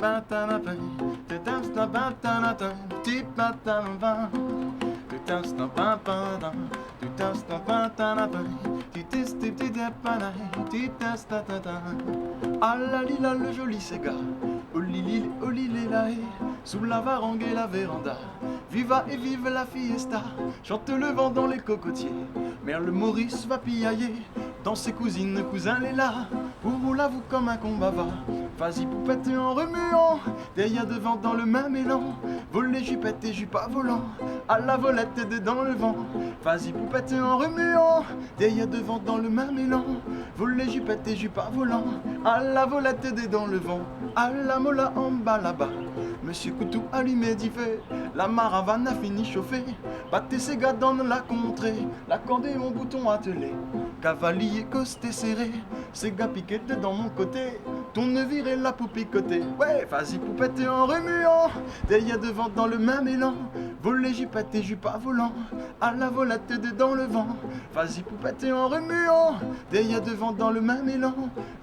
Ah la lila le joli Sega, oh lili, oh lili la haie, sous la varangue et la véranda. Viva et vive la fiesta, chante le vent dans les cocotiers. Merle Maurice va piailler, dans ses cousines, cousins les là. Roulez-vous comme un combat va, vas-y poupette en remuant, derrière devant dans le même élan. Voler jupette et jupe à volant, à la volette et dans le vent. Vas-y poupette en remuant, derrière devant dans le même élan. Voler jupette et jupe à volant, à la volette et dans le vent. À la mola en bas là-bas, Monsieur Coutou allumé d'y fait, la maravane a fini chauffée. Battez ses gars dans la contrée, l'accordéon bouton attelé. Cavalier costé serré, ses gars piqués dans mon côté. Ton navire et la poupée côté. Ouais, vas-y poupette en remuant, derrière devant dans le même élan. Voler jupette et jupe à volant, à la volette dans le vent. Vas-y poupette en remuant, derrière devant dans le même élan.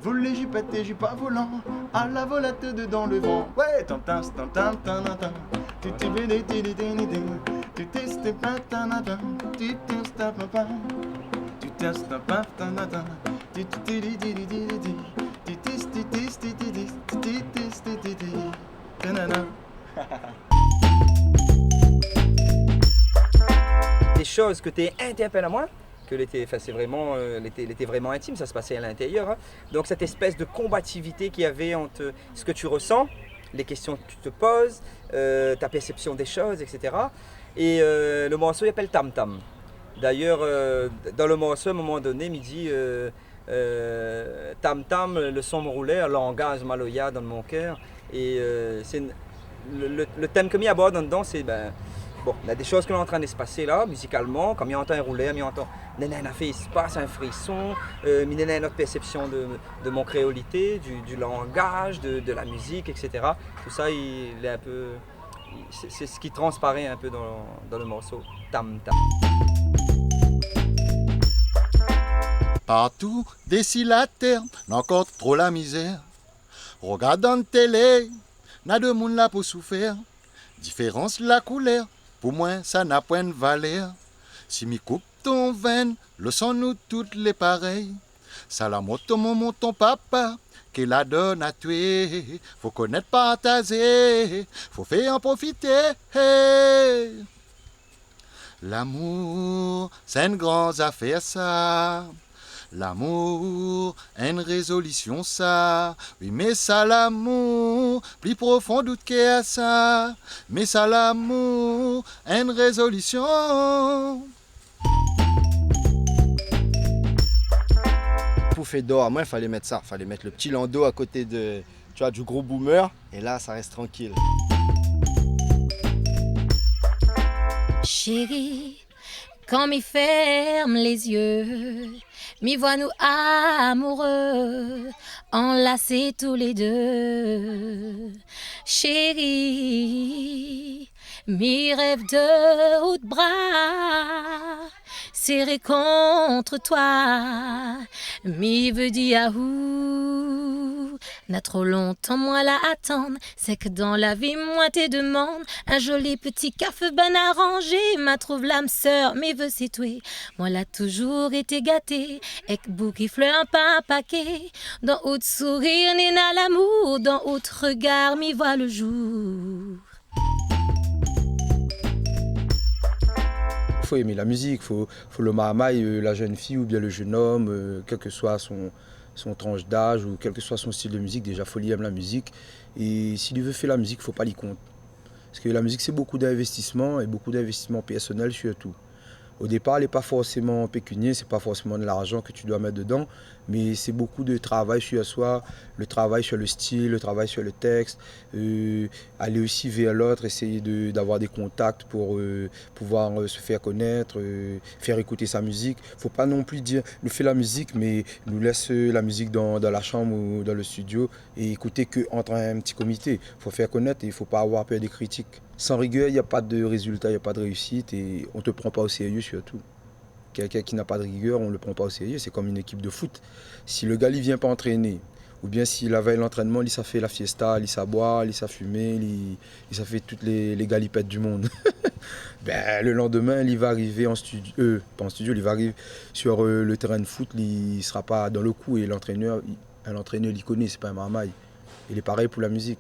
Voler jupette et jupe à volant, à la volette dans le vent. Ouais, tantin, tantin, tantin, tu t'es védé, tu t'es pas, tantin, tu t'es pas, tu t'es pas, tantin, tu Des choses que tu interpelles à moi, que l'été, enfin c'est vraiment, l'été vraiment intime, ça se passait à l'intérieur. Hein. Donc cette espèce de combativité qu'il y avait entre ce que tu ressens, les questions que tu te poses, ta perception des choses, etc. Et le morceau il appelle Tam Tam. D'ailleurs, dans le morceau, à un moment donné, il me dit Tam Tam, le son me roulait, un langage maloya dans mon cœur. Et c'est le thème que m'y aborde dedans, c'est bon, il y a des choses qui sont en train de se passer là, musicalement, comme il entend un rouler, il entend Néné a fait espace, un frisson, Néné a notre perception de mon créolité, du langage, de la musique, etc. Tout ça, il est un peu. C'est ce qui transparaît un peu dans le morceau Tam Tam. Partout, d'ici la terre, n'encore trop la misère. Regardant la télé, n'a de monde là pour souffrir. Différence la couleur, pour moi ça n'a point de valeur. Si mi coupe ton veine, le sang nous toutes les pareilles. Ça la moto mon ton papa, qui la donne à tuer. Faut connaître partager, faut faire en profiter. L'amour, c'est une grande affaire ça. L'amour, une résolution ça. Oui, mais ça l'amour, plus profond doute qu'à ça. Mais ça l'amour, une résolution. Pouf et d'or, moi il fallait mettre ça. Il fallait mettre le petit landau à côté de, tu vois, du gros boomer. Et là, ça reste tranquille. Chérie, quand m'y ferme les yeux, m'y voit nous amoureux, enlacés tous les deux. Chérie, m'y rêve de haut de bras, serré contre toi, m'y veut dire ahou. N'a trop longtemps moi la attendre, c'est que dans la vie moi te demande un joli petit café ben arrangé, m'a trouve l'âme sœur, m'y veut c'est toi. Moi l'a toujours été gâté, et que bouc qui fleur pas un paquet, dans autre sourire n'est n'a l'amour, dans autre regard m'y voit le jour. Il faut aimer la musique, faut le mahamai, la jeune fille ou bien le jeune homme, quel que soit son tranche d'âge ou quel que soit son style de musique, déjà faut aimer la musique. Et s'il veut faire la musique, il ne faut pas l'y compter. Parce que la musique c'est beaucoup d'investissement et beaucoup d'investissement personnel surtout. Au départ, elle n'est pas forcément pécunier, c'est pas forcément de l'argent que tu dois mettre dedans, mais c'est beaucoup de travail sur soi, le travail sur le style, le travail sur le texte, aller aussi vers l'autre, essayer d'avoir des contacts pour pouvoir se faire connaître, faire écouter sa musique. Il ne faut pas non plus dire nous fais la musique, mais nous laisse la musique dans la chambre ou dans le studio et écouter qu'entre un petit comité. Il faut faire connaître et il ne faut pas avoir peur des critiques. Sans rigueur, il n'y a pas de résultat, il n'y a pas de réussite et on ne te prend pas au sérieux surtout. Quelqu'un qui n'a pas de rigueur, on ne le prend pas au sérieux, c'est comme une équipe de foot. Si le gars ne vient pas entraîner, Ou bien si la veille de l'entraînement, il s'est fait la fiesta, il s'est boire, il s'est fumé, il s'est fait toutes les galipettes du monde. Ben, le lendemain, il va arriver en studio, pas en studio, il va arriver sur le terrain de foot, il ne sera pas dans le coup. Et l'entraîneur, il connaît, c'est pas un marmaille. Il est pareil pour la musique.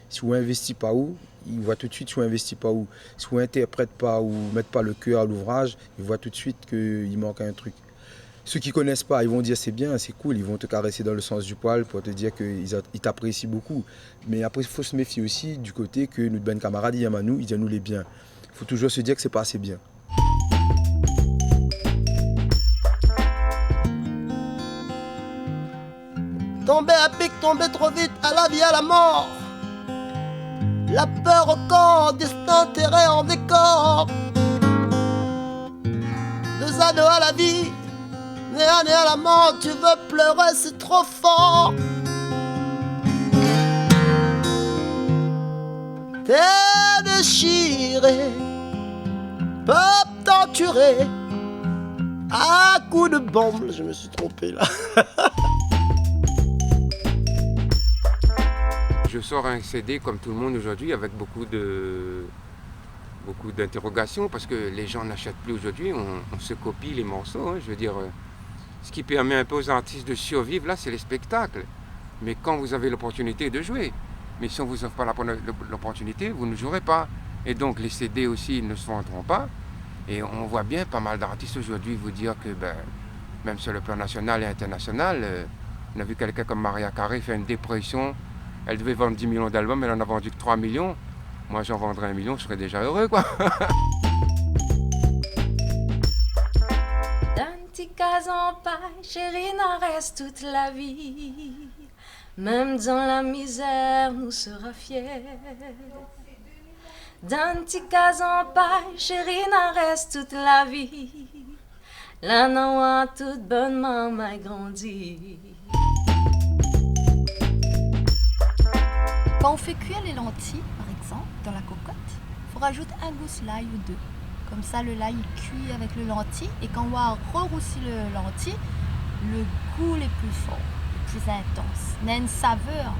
Si vous n'investissez pas où, il voit tout de suite si vous n'investissez pas où. Si vous n'interprètez pas ou ne mettez pas le cœur à l'ouvrage, il voit tout de suite qu'il manque un truc. Ceux qui ne connaissent pas, ils vont dire c'est bien, c'est cool, ils vont te caresser dans le sens du poil pour te dire qu'ils t'apprécient beaucoup. Mais après, il faut se méfier aussi du côté que notre ben camarade, Yamanou, il dit à nous les biens. Il faut toujours se dire que c'est pas assez bien. Tomber à pic, tomber trop vite, à la vie, à la mort. La peur au corps, destin terré en décor. Deux anneaux à la vie, né à la mort. Tu veux pleurer, c'est trop fort. T'es déchiré, peuple torturé, à coups de bombe. Je me suis trompé là. Je sors un CD comme tout le monde aujourd'hui avec beaucoup d'interrogations parce que les gens n'achètent plus aujourd'hui, on se copie les morceaux. Hein, je veux dire, ce qui permet un peu aux artistes de survivre là, c'est les spectacles. Mais quand vous avez l'opportunité de jouer, mais si on ne vous offre pas l'opportunité, vous ne jouerez pas. Et donc les CD aussi ne se vendront pas. Et on voit bien pas mal d'artistes aujourd'hui vous dire que même sur le plan national et international, on a vu quelqu'un comme Maria Carey faire une dépression. Elle devait vendre 10 millions d'albums, elle en a vendu que 3 millions. Moi, j'en vendrais 1 million, je serais déjà heureux, quoi. D'un petit cas en paille, chérie, n'en reste toute la vie. Même dans la misère, nous sera fiers. D'un petit cas en paille, chérie, n'en reste toute la vie. Là, non, a toute bonne maman grandi. Quand on fait cuire les lentilles, par exemple, dans la cocotte, il faut rajouter un gousse l'ail ou deux. Comme ça, le l'ail cuit avec le lentilles. Et quand on va rerousser le lentilles, le goût est plus fort, plus intense. Il y a une saveur